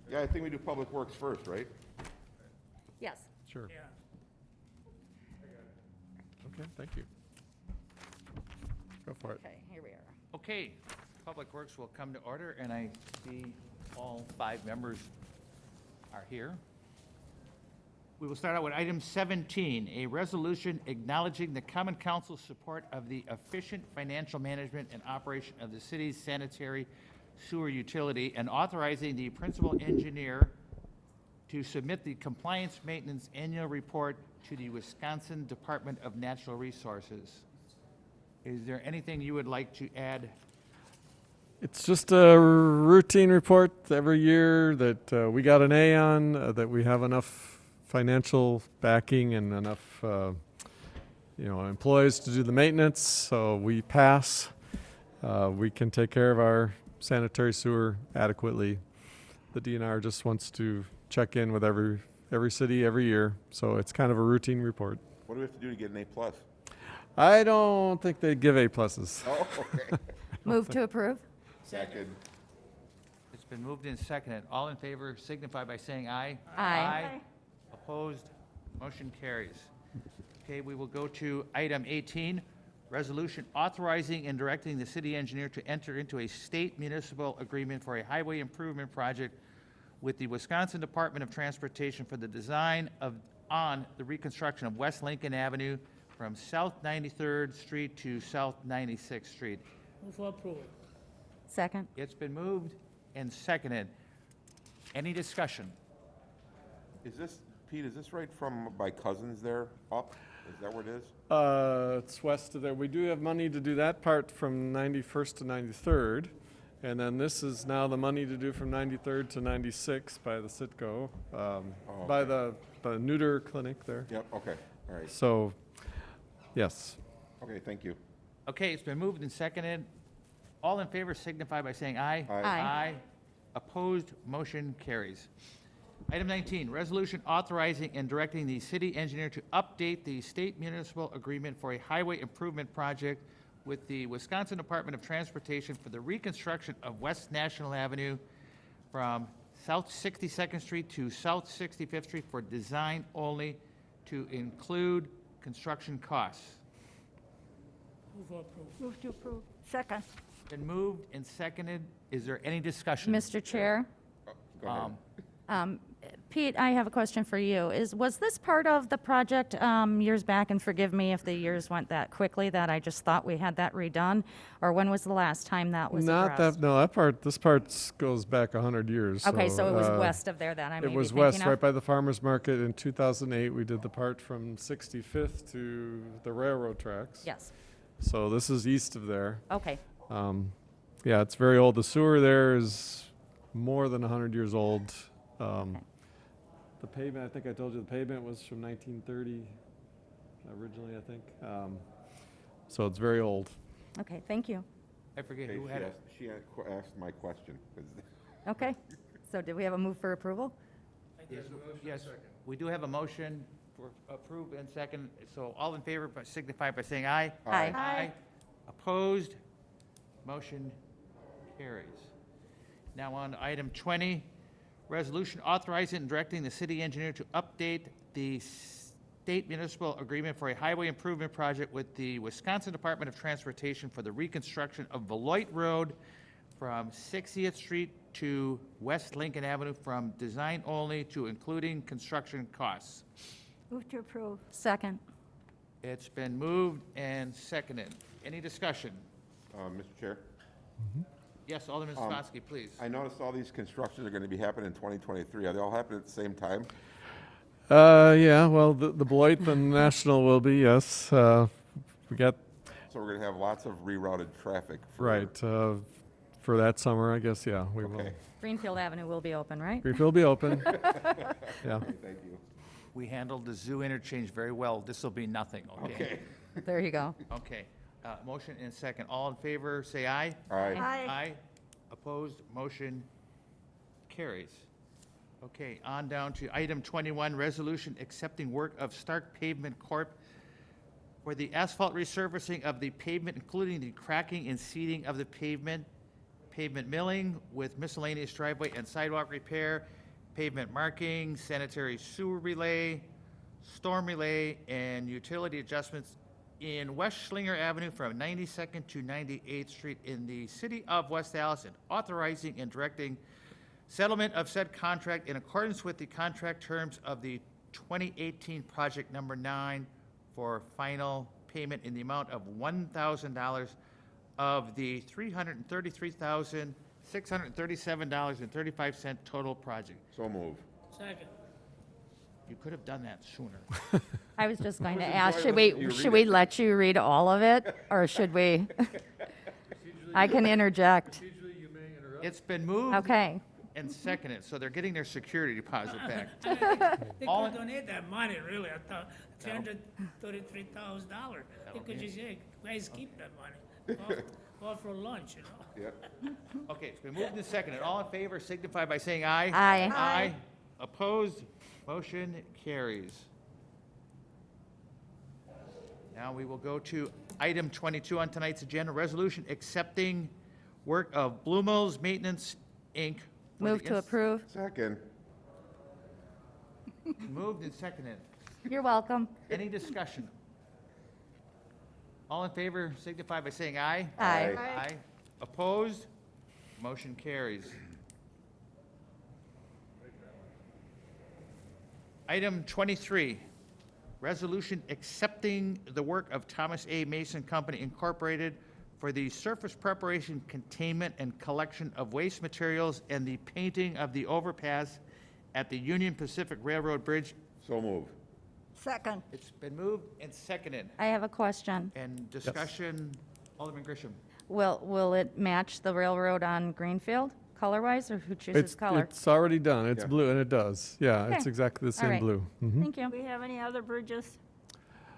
Yeah, I think we do Public Works first, right? Yes. Sure. Okay, thank you. Go for it. Okay, here we are. Okay, Public Works will come to order, and I see all 5 members are here. We will start out with item 17, a resolution acknowledging the Common Council's support of the efficient financial management and operation of the city's sanitary sewer utility and authorizing the principal engineer to submit the compliance maintenance annual report to the Wisconsin Department of Natural Resources. Is there anything you would like to add? It's just a routine report every year that we got an A on, that we have enough financial backing and enough, employees to do the maintenance, so we pass. We can take care of our sanitary sewer adequately. The DNR just wants to check in with every city every year, so it's kind of a routine report. What do we have to do to get an A plus? I don't think they give A pluses. Oh, okay. Move to approve? Second. It's been moved and seconded. All in favor signify by saying aye. Aye. Opposed? Motion carries. Okay, we will go to item 18, resolution authorizing and directing the city engineer to enter into a state municipal agreement for a highway improvement project with the Wisconsin Department of Transportation for the design on the reconstruction of West Lincoln Avenue from South 93rd Street to South 96th Street. Move for approval. Second? It's been moved and seconded. Any discussion? Is this, Pete, is this right from by Cousins there up? Is that where it is? It's west of there. We do have money to do that part from 91st to 93rd. And then this is now the money to do from 93rd to 96 by the Citgo, by the neuter clinic there. Yep, okay, all right. So, yes. Okay, thank you. Okay, it's been moved and seconded. All in favor signify by saying aye. Aye. Aye. Opposed, motion carries. Item 19, resolution authorizing and directing the city engineer to update the state municipal agreement for a highway improvement project with the Wisconsin Department of Transportation for the reconstruction of West National Avenue from South 62nd Street to South 65th Street for design only to include construction costs. Move for approval. Move to approve. Second? Been moved and seconded. Is there any discussion? Mr. Chair? Go ahead. Pete, I have a question for you. Was this part of the project years back, and forgive me if the years went that quickly, that I just thought we had that redone? Or when was the last time that was Not addressed? that, no, this part goes back 100 years. Okay, so it was west of there that I may It be was thinking west, of? right by the farmer's market. In 2008, we did the part from 65th to the railroad tracks. Yes, So this is east of there. okay. Yeah, it's very old. The sewer there is more than 100 years old. The pavement, I think I told you, the pavement was from 1930 originally, I think. So it's very old. Okay, thank you. I forget Okay, who had it. she asked my question. 'Cause Okay, so did we have a move for approval? Yes, we do have a motion for approve and second, so all in favor signify by saying aye. Aye. Aye. Opposed? Motion carries. Now on to item 20, resolution authorizing and directing the city engineer to update the state municipal agreement for a highway improvement project with the Wisconsin Department of Transportation for the reconstruction of Beloit Road from 60th Street to West Lincoln Avenue from design only to including construction costs. Move to approve. Second. It's been moved and seconded. Any discussion? Mr. Chair, Yes, Alderman Spotsky, please. I noticed all these constructions are going to be happening in 2023. Are they all happening at the same time? Yeah, well, the Beloit and National will be, yes. We got, So we're going to have lots of rerouted traffic. right, for that summer, I guess, yeah, we will. Okay, Greenfield Avenue will be open, right? Greenfield will be open. Yeah. thank you. We handled the zoo interchange very well. This will be nothing, okay? Okay. There you go. Okay. Motion and second. All in favor, say aye. Aye. Aye. Opposed, motion carries. Okay, on down to item 21, resolution accepting work of Stark Pavement Corp. for the asphalt resurfacing of the pavement, including the cracking and seeding of the pavement, pavement milling with miscellaneous driveway and sidewalk repair, pavement marking, sanitary sewer relay, storm relay, and utility adjustments in West Schlinger Avenue from 92nd to 98th Street in the city of West Dallas, and authorizing and directing settlement of said contract in accordance with the contract terms of the 2018 project number 9 for final payment in the amount of $1,000 of the $333,637.35 total project. So move. Second. You could have done that sooner. I was just going to was ask, enjoying listening to you should read we it. let you read all of it, or should we? I can interject. It's been moved Okay. and seconded, so they're getting their security deposit back. They All could in- donate that money, really. I thought $333,000. They could just say, guys, keep that money. All for lunch, you know? Yeah. Okay, it's been moved and seconded. All in favor signify by saying aye. Aye. Aye. Opposed? Motion carries. Now we will go to item 22 on tonight's agenda, resolution accepting work of Blumels Maintenance, Inc. for the Move to approve. Second. Moved and seconded. You're welcome. Any discussion? All in favor signify by saying aye. Aye. Aye. Opposed? Motion carries. Item 23, resolution accepting the work of Thomas A. Mason Company Incorporated for the surface preparation, containment, and collection of waste materials and the painting of the overpass at the Union Pacific Railroad Bridge. So move. Second. It's been moved and seconded. I have a question. And discussion, Alderman Grisham. Will it match the railroad on Greenfield, color-wise, or who chooses color? It's already done. It's Yeah. blue, and it does. Yeah, it's Okay. exactly the All same right. blue. Mhm. Thank you. Do we have any other bridges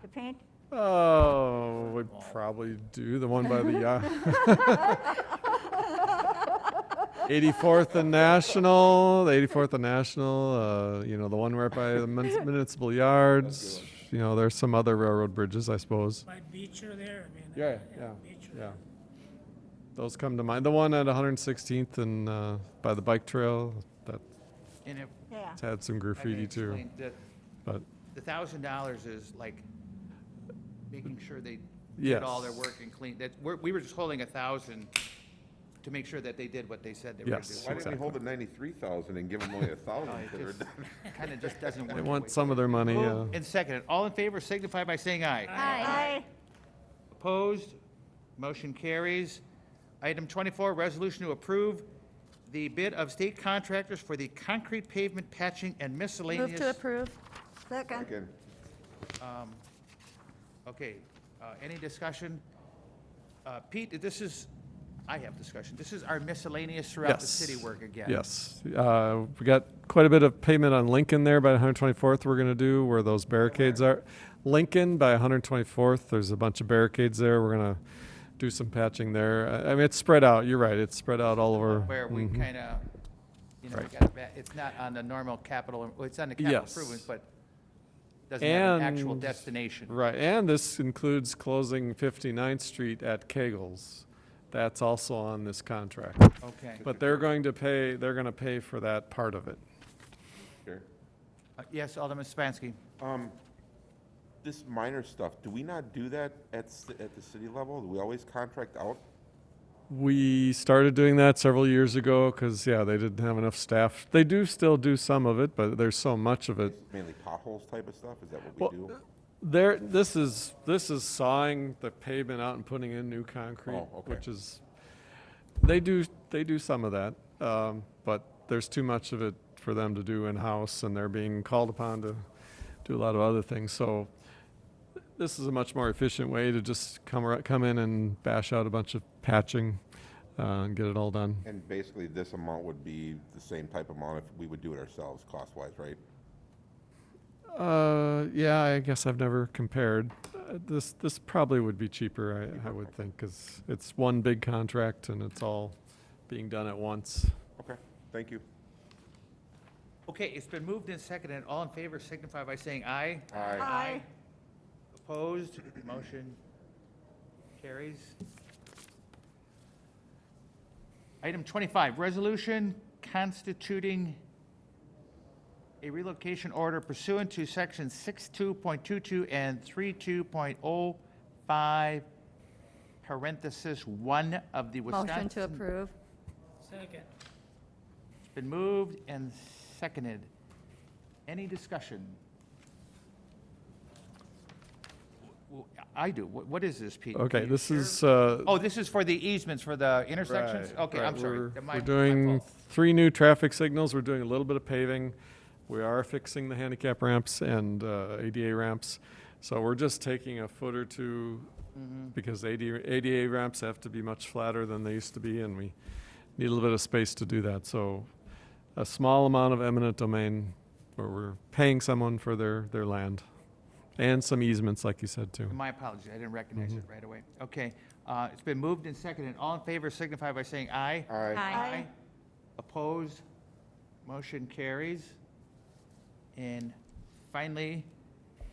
to paint? Oh, we probably do. The one by the 84th and National, the 84th and National, the one right by the municipal yards. There's some other railroad bridges, I suppose. By Beecher there, I mean. Yeah. Beecher. Yeah. Those come to mind. The one at 116th and by the bike trail, that's And if, Yeah. had some I may graffiti too. explain that But the $1,000 is like making sure they yes. did all their work and clean, we were just holding 1,000 to make sure that they did what they said they were gonna Yes. Why do. didn't we hold it 93,000 and give them only 1,000? Kind of just doesn't work. They that want way. some of their money. Moved and seconded. All in favor signify by saying aye. Aye. Opposed? Motion carries. Item 24, resolution to approve the bid of state contractors for the concrete pavement patching and miscellaneous. Move to approve. Second. Second. Okay, any discussion? Pete, I have discussion. This is our miscellaneous throughout the Yes. city work again. Yes. We got quite a bit of pavement on Lincoln there by 124th we're going to do where those barricades are. Lincoln by 124th, there's a bunch of barricades there. We're going to do some patching there. I mean, it's spread out. You're right. It's spread out all over. Where we Mhm. kind of, we Right. got it's not on the normal capital, well, it's on the capital Yes. improvements, but doesn't have an actual And- destination. Right. And this includes closing 59th Street at Kegel's. That's also on this contract. Okay. But they're going to pay for that part of it. Sure. Yes, Alderman Spansky. This minor stuff, do we not do that at the city level? Do we always contract out? We started doing that several years ago because, they didn't have enough staff. They do still do some of it, but there's so much of it. Mainly potholes type of stuff? Is that what we do? This is sawing the pavement out and putting in new concrete, Oh, okay. which is, they do some of that, but there's too much of it for them to do in-house, and they're being called upon to do a lot of other things. So this is a much more efficient way to just come in and bash out a bunch of patching and get it all done. And basically, this amount would be the same type amount if we would do it ourselves, cost-wise, right? Yeah, I guess I've never compared. This probably would be cheaper, I would think, because it's one big contract and it's all being done at once. Okay, thank you. Okay, it's been moved and seconded. All in favor signify by saying aye. Aye. Aye. Opposed? Motion carries. Item 25, resolution constituting a relocation order pursuant to section 62.22 and 32.05, parenthesis 1 of the Wisconsin. Motion to approve. Second. It's been moved and seconded. Any discussion? I do. What is this, Pete? Okay, Can you this share? is, Oh, this is for the easements for the intersections? right, Okay, right. I'm sorry. We're My doing fault. 3 new traffic signals. We're doing a little bit of paving. We are fixing the handicap ramps and ADA ramps. So we're just taking a foot or two because ADA ramps have to be much flatter than they used to be, and we need a little bit of space to do that. So a small amount of eminent domain where we're paying someone for their land. And some easements, like you said, too. My apologies, I didn't recognize it right away. Okay, it's been moved and seconded. All in favor signify by saying aye. Aye. Aye. Opposed? Motion carries. And finally,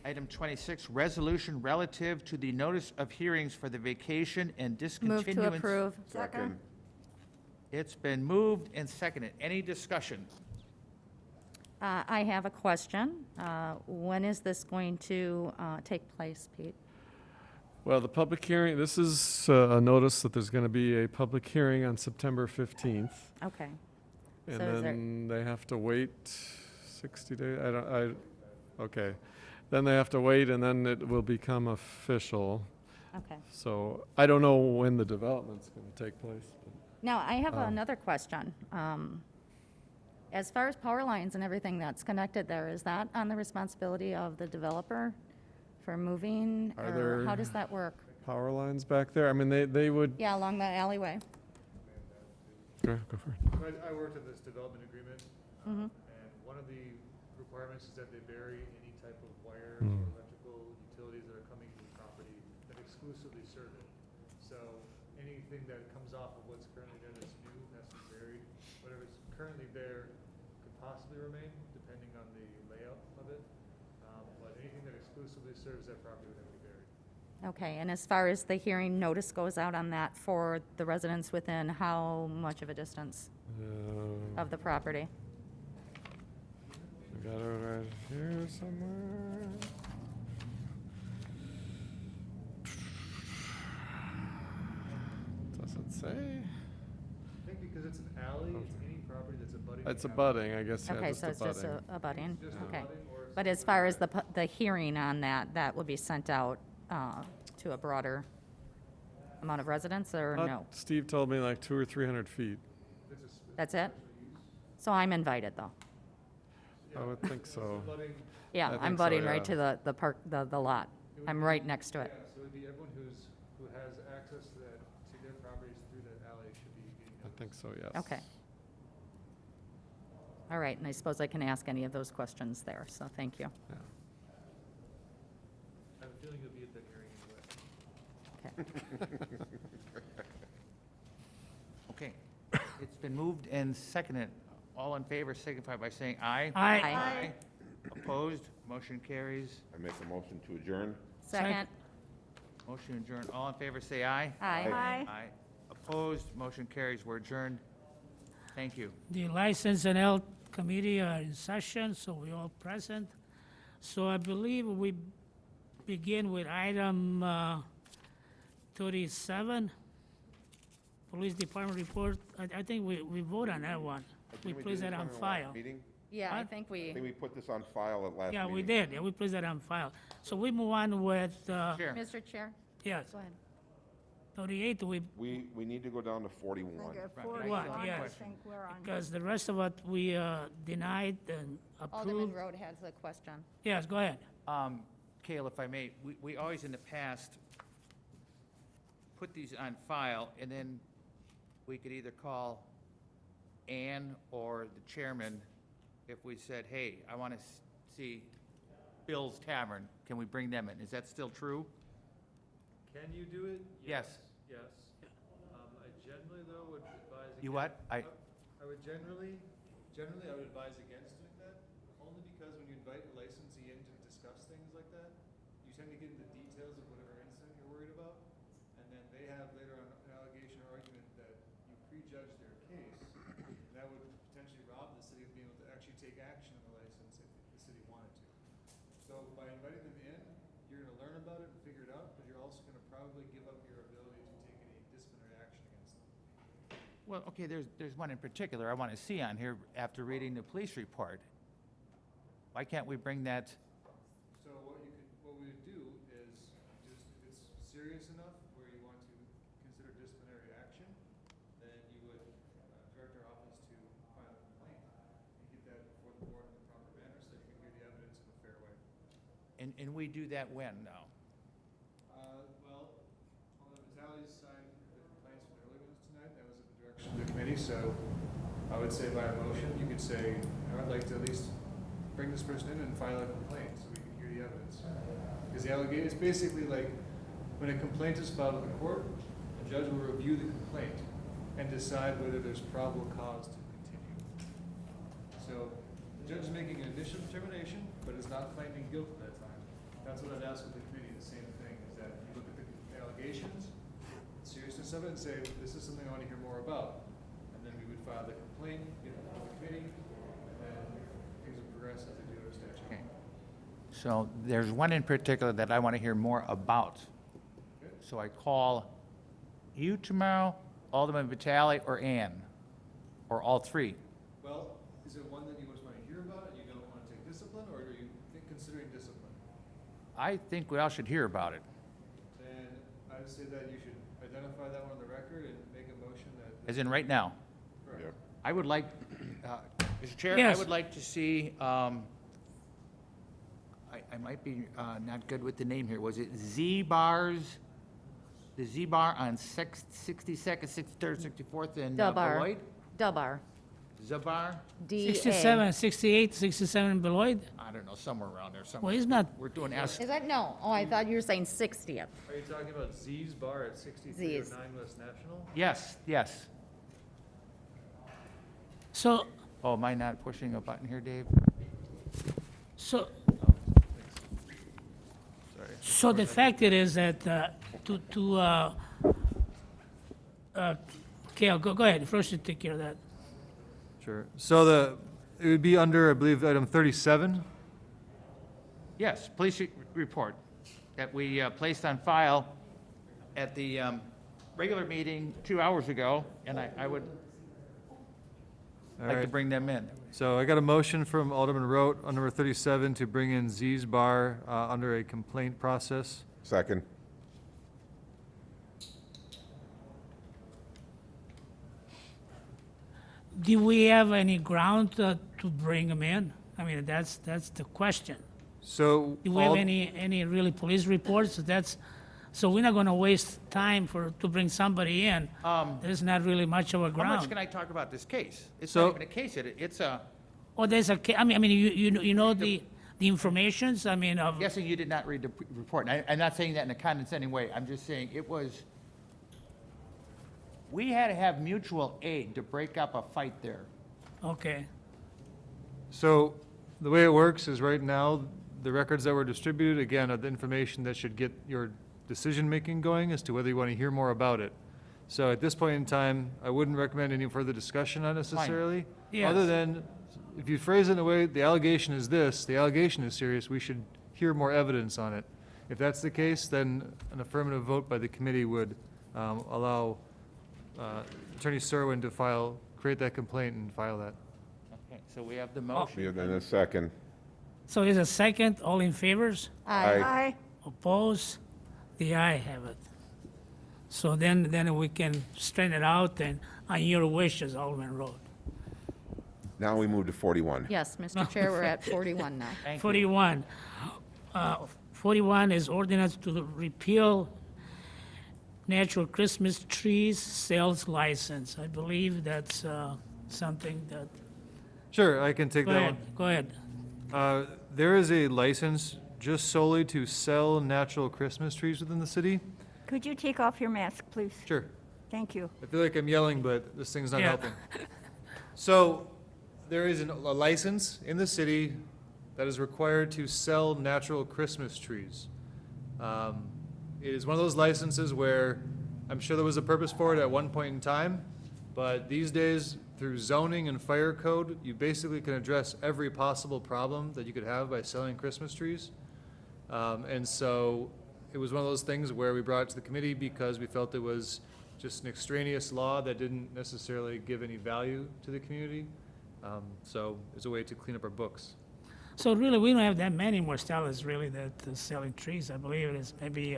item 26, resolution relative to the notice of hearings for the vacation and Move discontinuance. to approve. Second. It's been moved and seconded. Any discussion? I have a question. When is this going to take place, Pete? Well, the public hearing, this is a notice that there's going to be a public hearing on September 15th. Okay. And So is there- then they have to wait 60 days, okay. Then they have to wait, and then it will become official. Okay. So I don't know when the development's going to take place. Now, I have another question. As far as power lines and everything that's connected there, is that on the responsibility of the developer for moving? Are Or how there- does that work? Power lines back there, I mean, they would, Yeah, along the alleyway. go for it. I worked at this development agreement, Mhm. and one of the requirements is that they bury any type of wires Mm. or electrical utilities that are coming to the property that exclusively serve it. So anything that comes off of what's currently there that's new has to be buried. Whatever's currently there could possibly remain, depending on the layout of it. But anything that exclusively serves that property would have to be buried. Okay, and as far as the hearing notice goes out on that for the residents within how much of a distance of the property? I got it right here somewhere. Does it say? I think because it's an alley, it's any property that's abutting. It's the a alley. budding, I guess, yeah, Okay, just so a it's just budding. a budding? Just Okay. abutting or But as far as the hearing on that, that would be sent out to a broader amount of residents, or no? Steve told me like 200 or 300 feet. That's it? So I'm invited, though? I would think so. Abutting, Yeah, I think I'm so, butting yeah. right to the park, the lot. I'm right next to it. yeah, so it'd be everyone who has access to that, to their properties through that alley should be getting I notice. think so, yes. Okay. All right, and I suppose I can ask any of those questions there, so thank you. Yeah. I have a feeling you'll be at that hearing anyway. Okay. Okay. It's been moved and seconded. All in favor signify by saying aye. Aye. Aye. Opposed? Motion carries. I make a motion to adjourn. Second? Motion adjourned. All in favor say aye. Aye. Aye. Aye. Opposed? Motion carries. We're adjourned. Thank you. The License and Health Committee are in session, so we're all present. So I believe we begin with item 37, Police Department report. I think we vote on that one. We Didn't place do that this on one in the last file. meeting? Yeah, I What? think I we, think we put this on file at last meeting. Yeah, we did. Yeah, we place that on file. So we move on with, Chair. Mr. Chair, yes, go ahead. 38, We need to go down to 41. I think at Right. 41, I Yes. think we're on. because the rest of it we denied and Alderman approved. Road has a question. Yes, go ahead. Cale, if I may, we always in the past put these on file, and then we could either call Ann or the chairman if we said, hey, I want to see Bill's Tavern, can we bring them in? Is that still true? Can you do it? Yes. Yes. I generally, though, would advise. You against- what? I would generally I would advise against doing that, only because when you invite a licensee in to discuss things like that, you tend to get into details of whatever incident you're worried about, and then they have later on an allegation or argument that you prejudged prejudge their case. And that would potentially rob the city of being able to actually take action on the license if the city wanted to. So by inviting them in, you're gonna learn about it and figure it out, but you're also gonna probably give up your ability to take any disciplinary action against them. Well, okay, there's one in particular I want to see on here after reading the police report. Why can't we bring that? So what we would do is just, if it's serious enough where you want to consider disciplinary action, then you would direct our office to file a complaint and get that before the board in the proper manner so that you can hear the evidence in a fair way. And we do that when now? Well, on the Vitalis side, the complaints from the early ones tonight, that was at the direction of the committee, so I would say by a motion, you could say, I would like to at least bring this person in and file a complaint so we can hear the evidence. Because the allegation, it's basically like, when a complaint is filed with the court, the judge will review the complaint and decide whether there's probable cause to continue. So, the judge is making an initial determination, but is not finding guilt at that time. That's what I'd ask of the committee, the same thing, is that you look at the allegations, the seriousness of it, and say, this is something I want to hear more about. And then we would file the complaint, get it from the committee, and then things would progress as they do under statute. Okay. So there's one in particular that I want to hear more about. Okay. So I call you tomorrow, Alderman Vitale, or Ann, or all three. Well, is it one that you just want to hear about and you don't want to take discipline, or are you considering discipline? I think we all should hear about it. Then I would say that you should identify that one on the record and make a motion that. As in right now. Correct. Yep. I would like, Mr. Chair, I Yes. would like to see, I might be not good with the name here. Was it Z-Bars? The Z-Bar on 62nd, 63rd, 64th in Dubar. Beloit? Dubar. Zabar? D-A. 67, 68, 67 Beloit? I don't know, somewhere around there, Well, somewhere. it's not, We're doing S. Is that, no, oh, I thought you were saying 60th. Are you talking about Z's Bar at 63 Z's. or 9 West National? Yes, yes. so, Oh, am I not pushing a button here, Dave? so, Sorry. so the fact it is that, Kale, go ahead, first you take care of that. Sure. So it would be under, I believe, item 37. Yes, police report that we placed on file at the regular meeting 2 hours ago, and I would All like to right. bring them in. So I got a motion from Alderman Rote on number 37 to bring in Z's Bar under a complaint process. Second. Do we have any ground to bring them in? I mean, that's the question. So. Do we have any really police reports? So we're not gonna waste time to bring somebody in. There's not really much of a How much ground. can I talk about this case? It's So- not even a case, it's a, Or there's I mean, you know the informations, I mean, of, guessing you did not read the report. And I'm not saying that in a condescending way, I'm just saying it was, we had to have mutual aid to break up a fight there. okay. So the way it works is right now, the records that were distributed, again, are the information that should get your decision-making going as to whether you want to hear more about it. So at this point in time, I wouldn't recommend any further discussion on it necessarily. Yes. Other than, if you phrase it in a way, the allegation is this, the allegation is serious, we should hear more evidence on it. If that's the case, then an affirmative vote by the committee would allow Attorney Serwin to create that complaint and file that. Okay, so we have the motion. Yeah, then a second. So is a second, all in favors? Aye. Aye. Oppose? The aye have it. So then we can straighten it out and on your wishes, Alderman Road. Now we move to 41. Yes, Mr. Chair, we're at 41 now. Thank you. 41. 41 is ordinance to repeal natural Christmas trees sales license. I believe that's something that, Sure, I can take go that ahead, one. go ahead. There is a license just solely to sell natural Christmas trees within the city. Could you take off your mask, please? Sure. Thank you. I feel like I'm yelling, but this thing's not Yeah. helping. So, there is a license in the city that is required to sell natural Christmas trees. It is one of those licenses where I'm sure there was a purpose for it at one point in time, But these days, through zoning and fire code, you basically can address every possible problem that you could have by selling Christmas trees. And so it was one of those things where we brought it to the committee because we felt it was just an extraneous law that didn't necessarily give any value to the community. So it's a way to clean up our books. So really, we don't have that many more sellers really that are selling trees. I believe it is maybe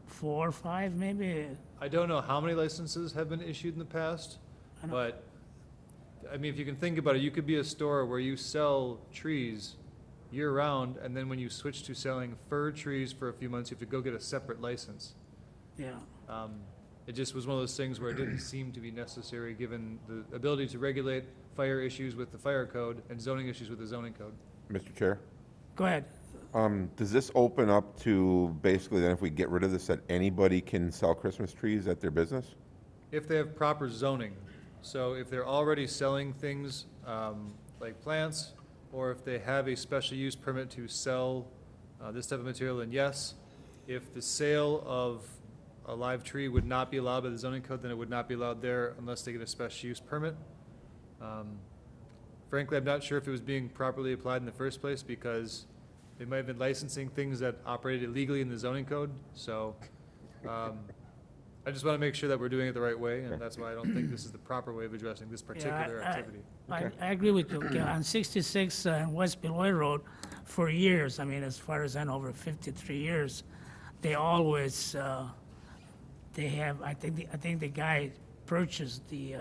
4 or 5, maybe. I don't know how many licenses have been issued in the past, I know. but, I mean, if you can think about it, you could be a store where you sell trees year-round, and then when you switch to selling fir trees for a few months, you have to go get a separate license. Yeah. It just was one of those things where it didn't seem to be necessary, given the ability to regulate fire issues with the fire code and zoning issues with the zoning code. Mr. Chair? Go ahead. Does this open up to basically then if we get rid of this, that anybody can sell Christmas trees at their business? If they have proper zoning. So if they're already selling things like plants, or if they have a special use permit to sell this type of material, then yes. If the sale of a live tree would not be allowed by the zoning code, then it would not be allowed there unless they get a special use permit. Frankly, I'm not sure if it was being properly applied in the first place because they might have been licensing things that operated illegally in the zoning code. So I just want to make sure that we're doing it the right way, and that's why I don't think this is the proper way of addressing this particular activity. I agree with you. Okay, on 66 and West Beloit Road, for years, I mean, as far as I know, over 53 years, they always, they have, I think the guy purchased the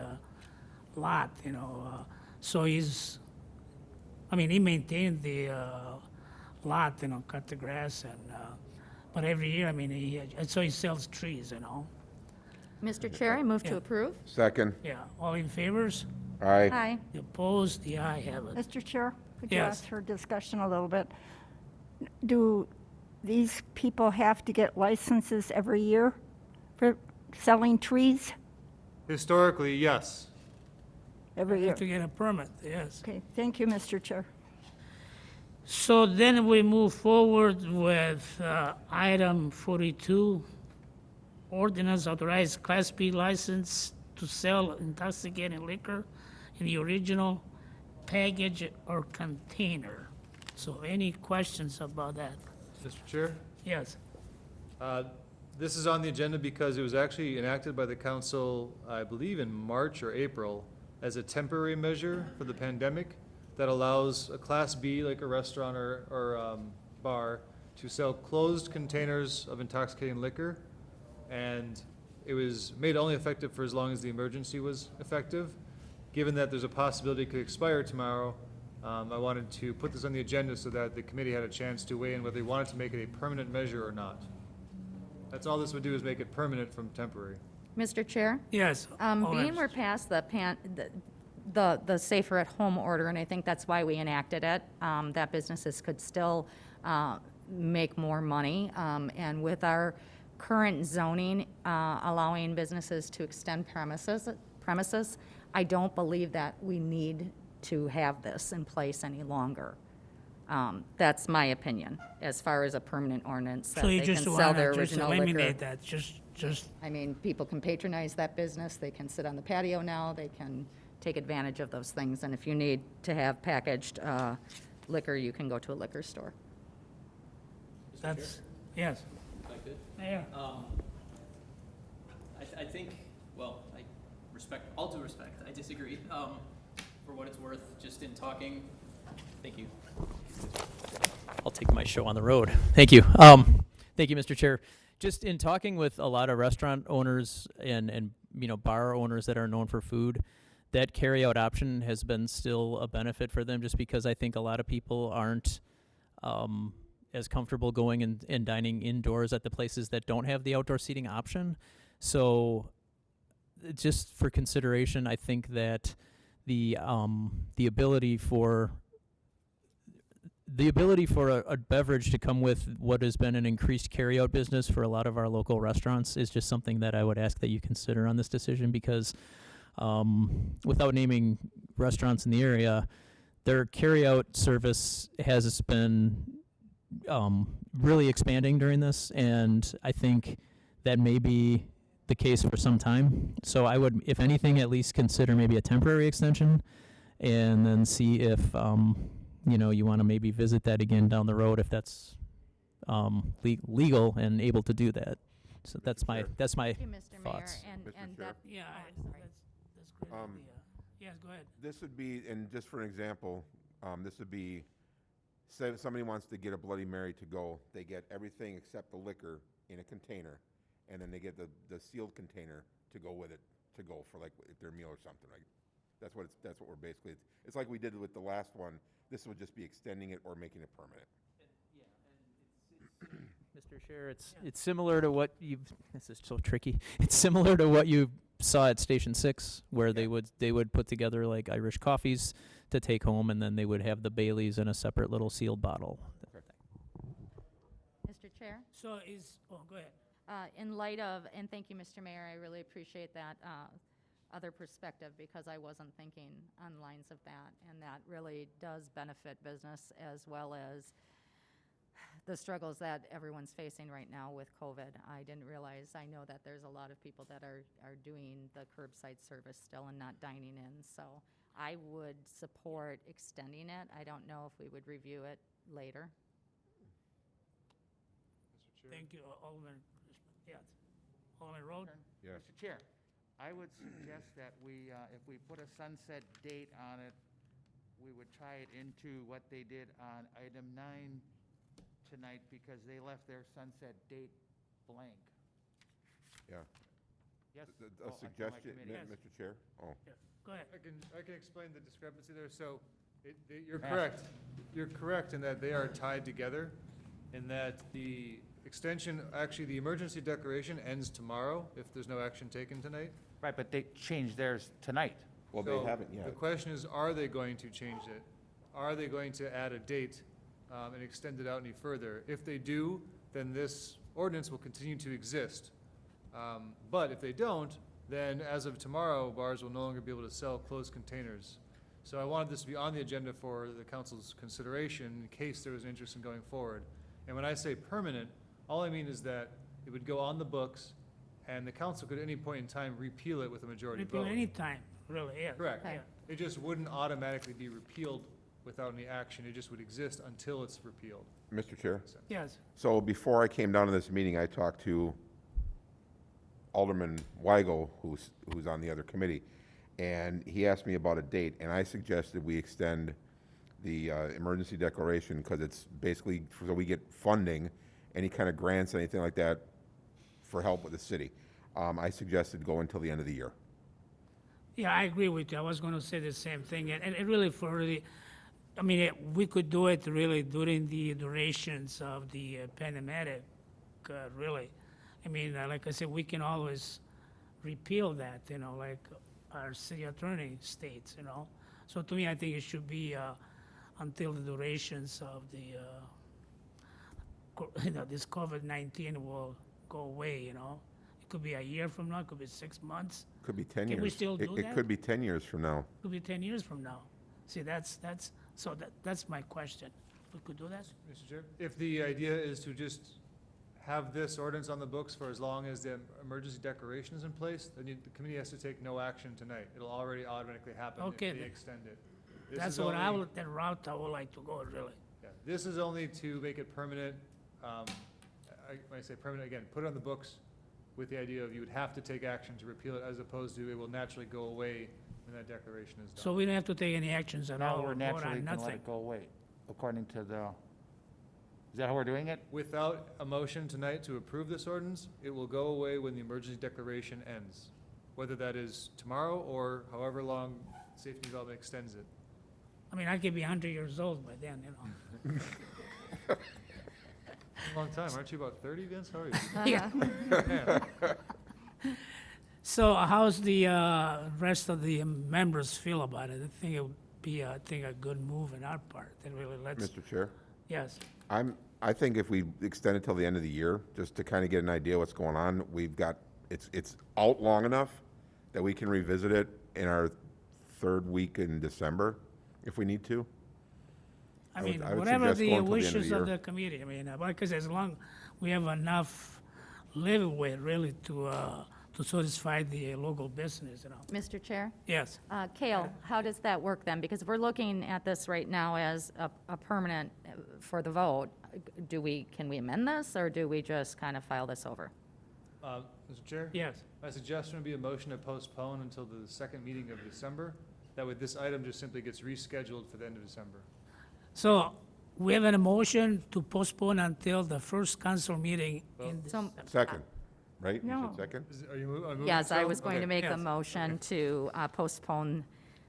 lot, you know, so he's, I mean, he maintained the lot, you know, cut the grass and, but every year, I mean, and so he sells trees, you know. Mr. Chair, I move to Yeah. approve. Second? Yeah, all in favors? Aye. Aye. The opposed? The aye have it. Mr. Chair, could you Yes. ask for discussion a little bit? Do these people have to get licenses every year for selling trees? Historically, yes. Every year? Have to get a permit, yes. Okay, thank you, Mr. Chair. So then we move forward with item 42, ordinance authorized Class B license to sell intoxicating liquor in the original package or container. So any questions about that? Mr. Chair? Yes. This is on the agenda because it was actually enacted by the council, I believe in March or April, as a temporary measure for the pandemic that allows a Class B, like a restaurant or bar, to sell closed containers of intoxicating liquor. And it was made only effective for as long as the emergency was effective. Given that there's a possibility it could expire tomorrow, I wanted to put this on the agenda so that the committee had a chance to weigh in whether they wanted to make it a permanent measure or not. That's all this would do, is make it permanent from temporary. Mr. Chair? Yes. Being we're past the safer at home order, and I think that's why we enacted it, that businesses could still make more money. And with our current zoning allowing businesses to extend premises, I don't believe that we need to have this in place any longer. That's my opinion, as far as a permanent ordinance, that So you they can just sell want their to just original liquor. eliminate that, just, I mean, people can patronize that business, they can sit on the patio now, they can take advantage of those things, and if you need to have packaged liquor, you can go to a liquor store. that's, yes. If I could. Mayor? I think, well, I respect, all due respect, I disagree. For what it's worth, just in talking, thank you. I'll take my show on the road. Thank you. Thank you, Mr. Chair. Just in talking with a lot of restaurant owners and bar owners that are known for food, that carry-out option has been still a benefit for them, just because I think a lot of people aren't as comfortable going and dining indoors at the places that don't have the outdoor seating option. So just for consideration, I think that the ability for a beverage to come with what has been an increased carryout business for a lot of our local restaurants is just something that I would ask that you consider on this decision, because without naming restaurants in the area, their carryout service has been really expanding during this, and I think that maybe the case for some time. So I would, if anything, at least consider maybe a temporary extension, and then see if you want to maybe visit that again down the road if that's legal and able to do that. So that's my Chair. Thank you, Mr. Mayor, thoughts. and Mr. that, Chair. Yeah, oh, I'm sorry. that's great idea. Yes, go ahead. This would be, and just for an example, this would be, say if somebody wants to get a Bloody Mary to go, they get everything except the liquor in a container, and then they get the sealed container to go with it, to go for like their meal or something, right? That's what we're basically, it's like we did with the last one. This would just be extending it or making it permanent. Mr. Chair, it's similar to what this is so tricky. It's similar to what you saw at Station 6, where they would put together like Irish coffees to take home, and then they would have the Baileys in a separate little sealed bottle. Mr. Chair? So go ahead. In light of, and thank you, Mr. Mayor, I really appreciate that other perspective, because I wasn't thinking on lines of that, and that really does benefit business as well as the struggles that everyone's facing right now with COVID. I didn't realize, I know that there's a lot of people that are doing the curbside service still and not dining in, so I would support extending it. I don't know if we would review it later. Mr. Chair. Thank you, Alderman. Yes, Alderman Road. Yes. Mr. Chair, I would suggest that we, if we put a sunset date on it, we would tie it into what they did on item 9 tonight, because they left their sunset date blank. Yeah. Yes? A Oh, I thought my suggestion, committee- Mr. Chair? Oh. Yeah, go ahead. I can explain the discrepancy there. So you're correct. You're correct in that they are tied together, in that the extension, actually, the emergency declaration ends tomorrow if there's no action taken tonight. Right, but they changed theirs tonight. Well, they So haven't The yet. question is, are they going to change it? Are they going to add a date and extend it out any further? If they do, then this ordinance will continue to exist. But if they don't, then as of tomorrow, bars will no longer be able to sell closed containers. So I wanted this to be on the agenda for the council's consideration in case there was an interest in going forward. And when I say permanent, all I mean is that it would go on the books, and the council could at any point in time repeal it with a majority vote. Repeal anytime, really, yeah. Correct. Okay. It just wouldn't automatically be repealed without any action. It just would exist until it's repealed. Mr. Chair? Yes, So before I came down to this meeting, I talked to Alderman Weigel, who's on the other committee, and he asked me about a date, and I suggested we extend the emergency declaration, because it's basically, so we get funding, any kind of grants, anything like that, for help with the city. I suggested go until the end of the year. yeah, I agree with you. I was gonna say the same thing, and it really I mean, we could do it really during the durations of the pandemic, really. I mean, like I said, we can always repeal that, like our city attorney states, So to me, I think it should be until the durations of the, this COVID-19 will go away, It could be a year from now, it could be 6 months, Could be 10 years. Can we still do It that? could be 10 years from now. it could be 10 years from now. See, that's my question. We could do that? Mr. Chair? If the idea is to just have this ordinance on the books for as long as the emergency declaration is in place, then the committee has to take no action tonight. It'll already automatically happen if Okay, they then. extend it. This That's is what only- that route I would like to go, really. Yeah, this is only to make it permanent. When I say permanent, again, put it on the books with the idea of you would have to take action to repeal it, as opposed to it will naturally go away when that declaration is done. So we don't have to take any actions at all, Now we're or vote naturally on gonna let nothing. it go away, according to the, is that how we're doing it? Without a motion tonight to approve this ordinance, it will go away when the emergency declaration ends, whether that is tomorrow or however long safety development extends it. I mean, I could be 100 years old by then, A long time, aren't you about 30, Vince? How are you? Yeah. Man, So how's the rest of the members feel about it? I think it would be, a good move on our part, that really let's, Mr. Chair? yes. I think if we extend it till the end of the year, just to kind of get an idea what's going on, we've got, it's out long enough that we can revisit it in our third week in December, if we need to. I would- mean, I would whatever suggest the going till the end of the wishes of year. the committee, I mean, because as long we have enough live with, really, to to satisfy the local business, you know. Mr. Chair? Yes. Kale, how does that work then? Because if we're looking at this right now as a permanent for the vote, can we amend this, or do we just kind of file this over? Mr. Chair? Yes. My suggestion would be a motion to postpone until the second meeting of December. That way, this item just simply gets rescheduled for the end of December. So we have a motion to postpone until the first council meeting in So, December. Second, right? You No. said second? Are you moving? yes, I so? was going to Okay. make a Yes. motion to postpone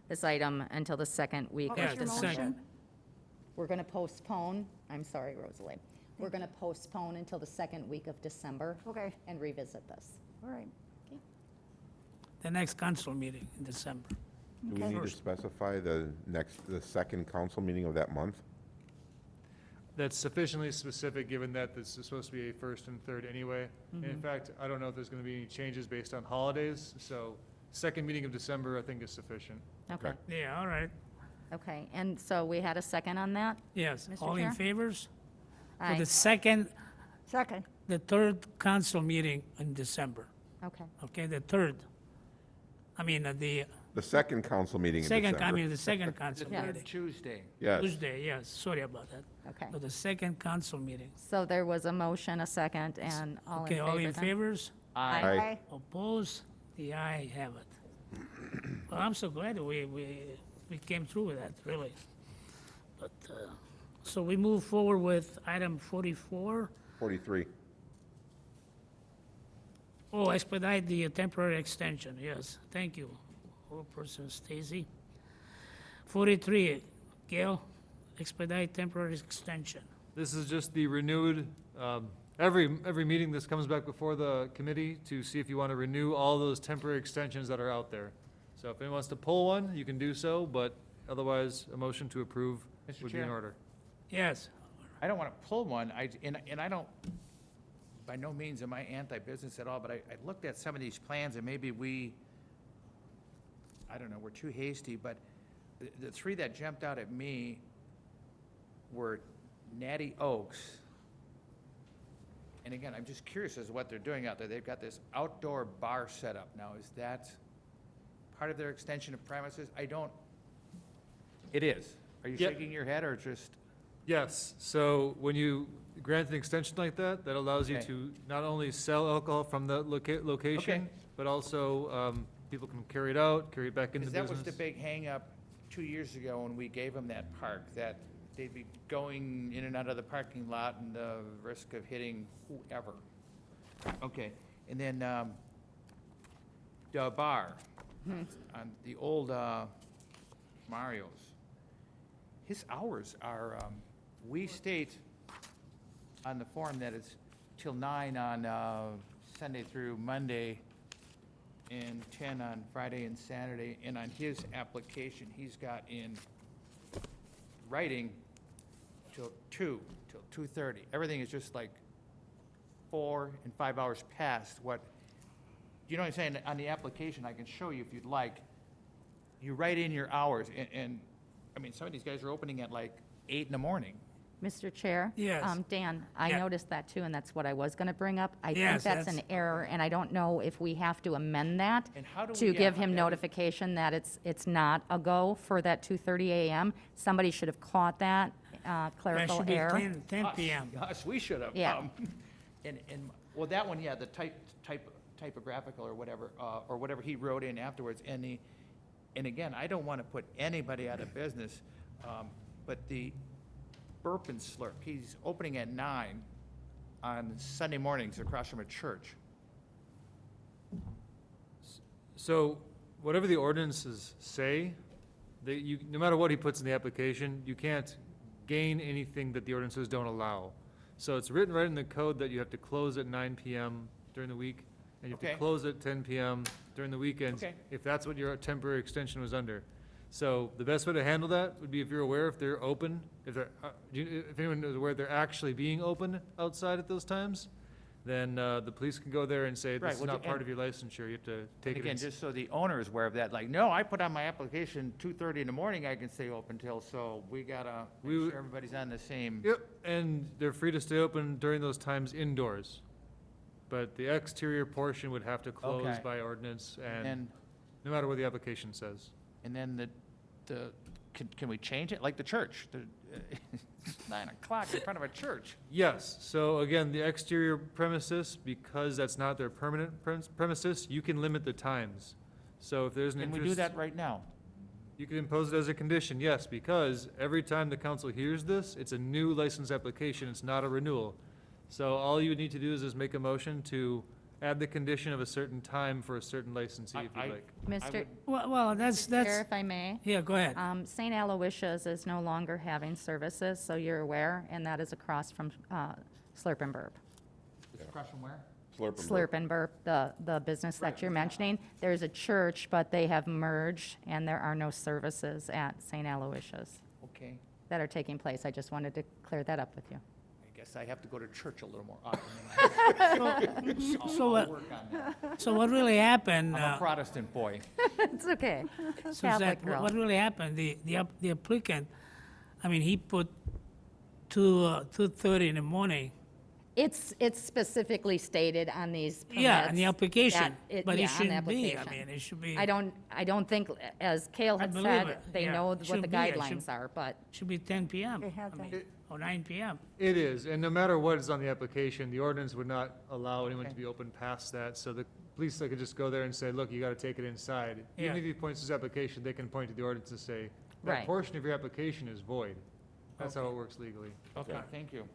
this item until the second week What of was Yeah, your the December. second. We're going to postpone, I'm sorry, Rosalie. We're going to postpone until the second week of December Okay, and revisit this. all right. The next council meeting in December. Do we need to First. specify the second council meeting of that month? That's sufficiently specific, given that this is supposed to be a first and third anyway. And in fact, I don't know if there's gonna be any changes based on holidays, so second meeting of December, I think is sufficient. Okay, Yeah, all right. okay. And so we had a second on that? Yes. Mr. All in Chair? favors? For Aye. the second, Second, the third council meeting in December, Okay. okay, the third. I mean, the The second council meeting in second, December. I mean, the second council Yeah. meeting. Tuesday. Yes. Tuesday, yes, sorry about that. Okay. So the second council meeting. So there was a motion, a second, and all in Okay, favor all in then? favors? Aye. Aye. aye. Oppose? The aye have it. Well, I'm so glad we came through with that, really. But, so we move forward with item 44. 43. Oh, expedite the temporary extension, yes, thank you. Person Stacy. 43, Gail, expedite temporary extension. This is just the renewed, every meeting this comes back before the committee to see if you want to renew all those temporary extensions that are out there. So if anyone wants to pull one, you can do so, but otherwise, a motion to approve Mr. would be in Chair? order. Yes, I don't want to pull one, and I don't, by no means am I anti-business at all, but I looked at some of these plans, and maybe I don't know, we're too hasty, but the three that jumped out at me were Natty Oaks. And again, I'm just curious as to what they're doing out there. They've got this outdoor bar set up now. Is that part of their extension of premises? It is. Are you Yeah. shaking your head, or just? Yes, so when you grant an extension like that, that allows you Okay. to not only sell alcohol from the location, but also, people can carry it out, carry it back into Because business. that was the big hang-up 2 years ago when we gave them that park, that they'd be going in and out of the parking lot and the risk of hitting whoever. Okay, and then, the bar, on the old, Mario's. His hours are, we state on the form that it's till 9 on, Sunday through Monday, and 10 on Friday and Saturday, and on his application, he's got in writing till 2:30. Everything is just like 4 and 5 hours past what, you know what I'm saying? On the application, I can show you if you'd like. You write in your hours, and, I mean, some of these guys are opening at like 8 in the morning. Mr. Chair? Yes. Dan, I Yeah. noticed that too, and that's what I was going to bring up. I think Yes, that's an that's- error, and I don't know if we have to amend that And how do we? to yeah, give him yeah, notification that it's not a go for that 2:30 a.m. Somebody should have caught that that clerical should be error. 10 PM. Gosh, we should have. Yeah. And, well, that one, yeah, the typographical or whatever he wrote in afterwards, and again, I don't want to put anybody out of business, but the burp and slurp, he's opening at 9 on Sunday mornings across from a church. So, whatever the ordinances say, no matter what he puts in the application, you can't gain anything that the ordinances don't allow. So it's written right in the code that you have to close at 9 PM during the week, and you have Okay. to close at 10 PM during the weekends, Okay. if that's what your temporary extension was under. So the best way to handle that would be if you're aware if they're open, if anyone is aware they're actually being open outside at those times, then the police can go there and say, Right, this is well, not part and- of your licensure, you have to And take it. again, in- just so the owner is aware of that, like, no, I put on my application 2:30 in the morning, I can stay open till, so we gotta We make would- sure everybody's on the same. Yep, and they're free to stay open during those times indoors. but the exterior portion would have to close Okay. by ordinance, and And, no matter what the application says. and then can we change it? Like the church? It's 9 o'clock in front of a church. Yes, so again, the exterior premises, because that's not their permanent premises, you can limit the times. So if there's an Can interest. we do that right now? You can impose it as a condition, yes, because every time the council hears this, it's a new license application, it's not a renewal. So all you would need to do is just make a motion to add the condition of a certain time for a certain licensee, if I- you'd like. Mr. Well, that's, Chair, if I may, yeah, go ahead. St. Aloysius is no longer having services, so you're aware, and that is across from Slurp and Burp. It's across from where? Slurp and Slurp and Burp, the business that you're mentioning. There's a church, but they have merged, and there are no services at St. Aloysius Okay. that are taking place. I just wanted to clear that up with you. I guess I have to go to church a little more often. So what, I'll work on that. so what really happened, I'm a Protestant boy. It's okay. Suzette, Catholic girl. what really happened, the applicant, I mean, he put 2:30 in the morning. It's specifically stated on these permits. Yeah, in the application, that it- but yeah, it on the shouldn't be. I application. mean, it should be, I don't think, as Cale I had believe said, it, they yeah. know It what the should be, it should- guidelines are, but should be 10 PM. They have I mean, that. or 9 PM. It is, and no matter what is on the application, the ordinance would not allow anyone to Okay. be open past that, so the police could just go there and say, look, you gotta take it inside. Even Yeah. if he points his application, they can point to the ordinance and say, that Right. portion of your application is void. That's how it works legally. Okay, thank you.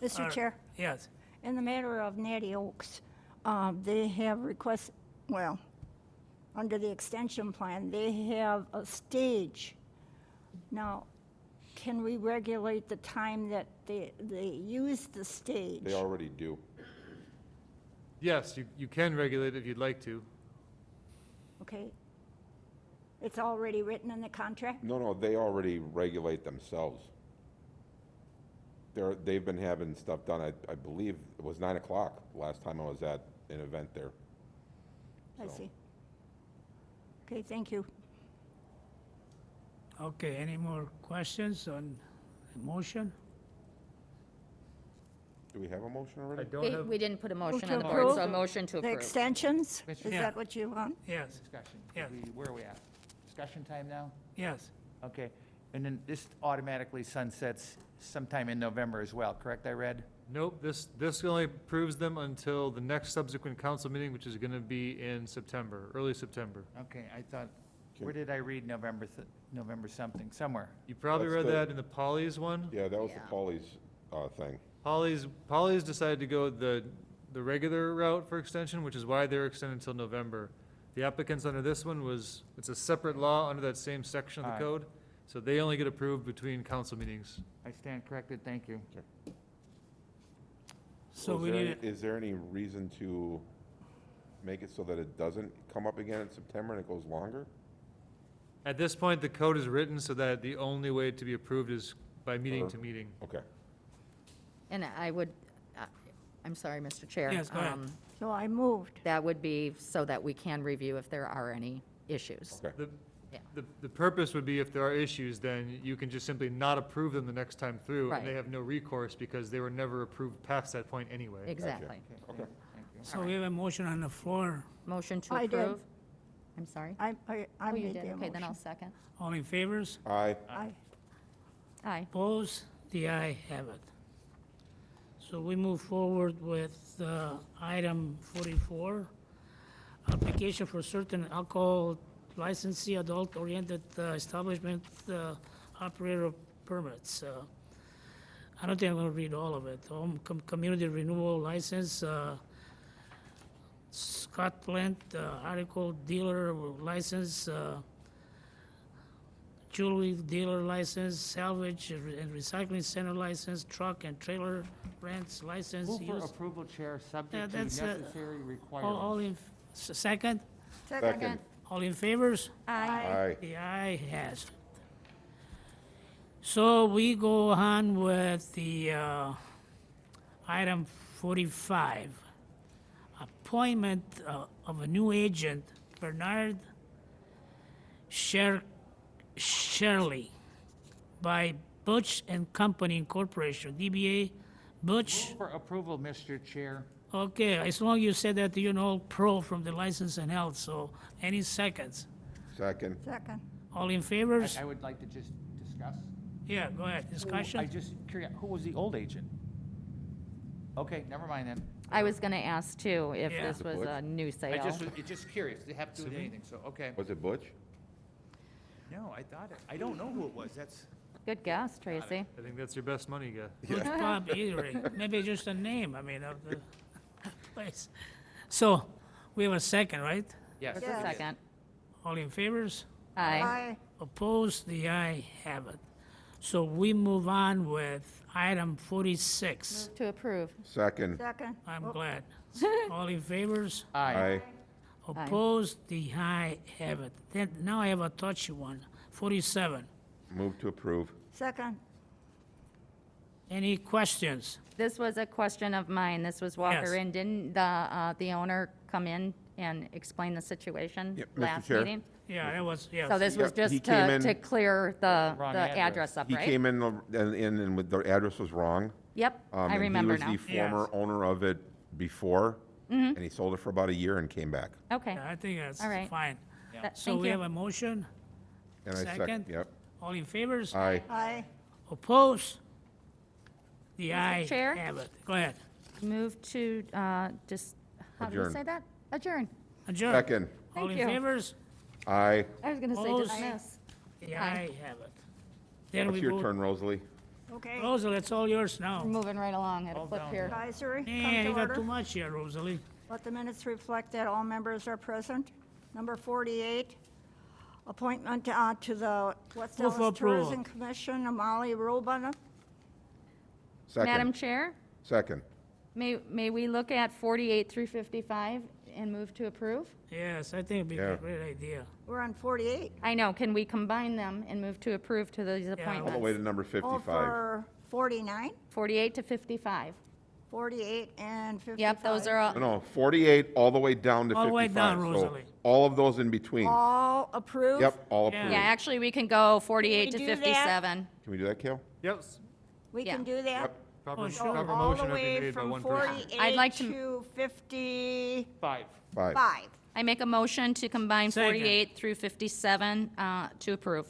Mr. Or- Chair, Yes. in the matter of Natty Oaks, they have well, under the extension plan, they have a stage. Now, can we regulate the time that they use the stage? They already do. Yes, you can regulate it if you'd like to. Okay? It's already written in the contract? No, they already regulate themselves. They've been having stuff done, I believe it was 9 o'clock last time I was at an event there. I So- see. Okay, thank you. Okay, any more questions on the motion? Do we have a motion I already? don't have, we didn't put a motion to on the board, approve so a motion to The approve. extensions, is Commissioner- Yeah. that what you want? Yes, Discussion. Yeah. Where are we at? Discussion time now? yes. Okay, and then this automatically sunsets sometime in November as well, correct, I read? nope, this only approves them until the next subsequent council meeting, which is gonna be in September, early September. Okay, I thought, where did I read November something, somewhere? You probably That's read the- that in the Polly's one. Yeah, that was the Yeah. Polly's thing. Polly's decided to go the regular route for extension, which is why they're extended until November. The applicants under this one it's a separate law under that same section of the Alright. code, so they only get approved between council meetings. I stand corrected, thank you. So is we there need, any- Is there any reason to make it so that it doesn't come up again in September and it goes longer? At this point, the code is written so that the only way to be approved is by meeting to Uh-huh. meeting. Okay. And I would, I'm sorry, Mr. Chair. Yes, go ahead. So I moved. That would be so that we can review if there are any issues. Okay. The, Yeah. the purpose would be if there are issues, then you can just simply not approve them the next time through, and they Right. have no recourse because they were never approved past that point anyway. Exactly. Okay. Thank you. so we have a motion on the floor. Motion to I did. approve? I'm sorry? I Oh, you made did? the Okay, then I'll motion. second. All in favors? Aye. Aye. Opposed? The eye have it. So we move forward with item 44, application for certain alcohol licensee, adult-oriented establishment operator permits. I don't think I'm going to read all of it. Community renewal license, Scotland article dealer license, jewelry dealer license, salvage and recycling center license, truck and trailer rents license. Move for use- approval, Chair, Yeah, subject to that's, necessary All requirements. in, second? Second. All in favors? Aye. The eye has it. So we go on with the item 45, appointment of a new agent, Bernard Shirley, by Butch and Company Incorporation, DBA Butch? For approval, Mr. Chair. Okay, as long as you said that you're an old pro from the license and health, so any seconds? Second. Second. All in favors? I would like to just discuss. Yeah, go ahead, I discussion? just curious, who was the old agent? Okay, never mind then. I was gonna ask too if Yeah. this was a new I sale. just was just curious. They have to do with anything, so, okay. Was it Butch? No, I don't know who it was. That's, Good guess, Tracy. I think that's your best money guy. Butch Bob Eatery, maybe just a name, I mean, of the place. So, we have a second, right? yes. Just a Yeah. second. All in favors? Aye. Aye. Opposed? The aye have it. So we move on with item 46. To approve. Second. Second. I'm glad. All in favors? Aye. Opposed? The aye have it. Then, now I have a touchy one. 47. Move to approve. Second. Any questions? This was a question of mine. This was Walker Yes. Inn. Didn't the owner come in and explain the situation Yep, Mr. last Chair. meeting? Yeah, that was, yes. So this was Yep, he just came to in- clear the Wrong address address. up, He right? came in and with the address was wrong. Yep, I and remember now. He was the former owner of it before, Mm-hmm. and he sold it for about a year and came back. Okay, Yeah, I think that's All right. fine. So thank we have you. a motion. And I Second? Yep. All in favors? Aye. Aye. Opposed? The aye Chair? have it. Go ahead. Move to, just, how do you Adjourn. say that? Adjourn. Adjourn. Second. All in Thank you. favors? Aye. I was gonna say Opposed? dismiss. The Aye. aye have it. Then What's we your vote. turn, Rosalie? Okay. Rosalie, it's all yours We're now. moving right along at a All clip down. here. Advisory, come Yeah, to you got too order. much here, Rosalie. Let the minutes reflect that all members are present. Number 48, appointment to the West Move for Dallas approval. Tourism Commission, Amali Rubana. Second. Madam Chair, Second. may we look at 48 through 55 and move to approve? Yes, I think it'd be Yeah. a great idea. We're on 48. I know, can we combine them and move to approve to these All the way to appointments? number Oh, 55. for 49, 48 to 55. 48, and 55. Yep, those are all, No, 48 all the way down to 55. All the way down, So Rosalie. all of those in between. All approved? Yep, all Yeah. approved. yeah, actually, we can go 48 to Can we do that? 57. Can we do that, Kale? Yep. We Yeah. can do that? Yep. Proper, Oh, sure. proper All motion the has been way made by from one person. 48 I'd like to- to 55. 5. I make a motion to combine Second. 48 through 57 to approve.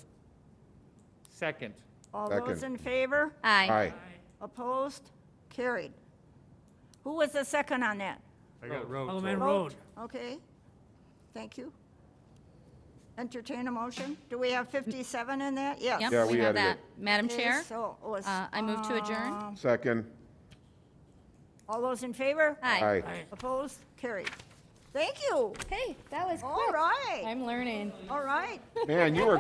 Second. All Second. those in favor? Aye. Aye. Opposed? Carried. Who was the second on that? I got road. Alderman so- Road. Okay, thank you. Entertain a motion. Do we have 57 in that? Yes. Yep, Yeah, we we have added that. Madam Okay, Chair, so it was, I move to adjourn. Second. all those in favor? Aye. Aye. Opposed? Carried. Thank you. Hey, that was All right, I'm learning. all right. Man, you were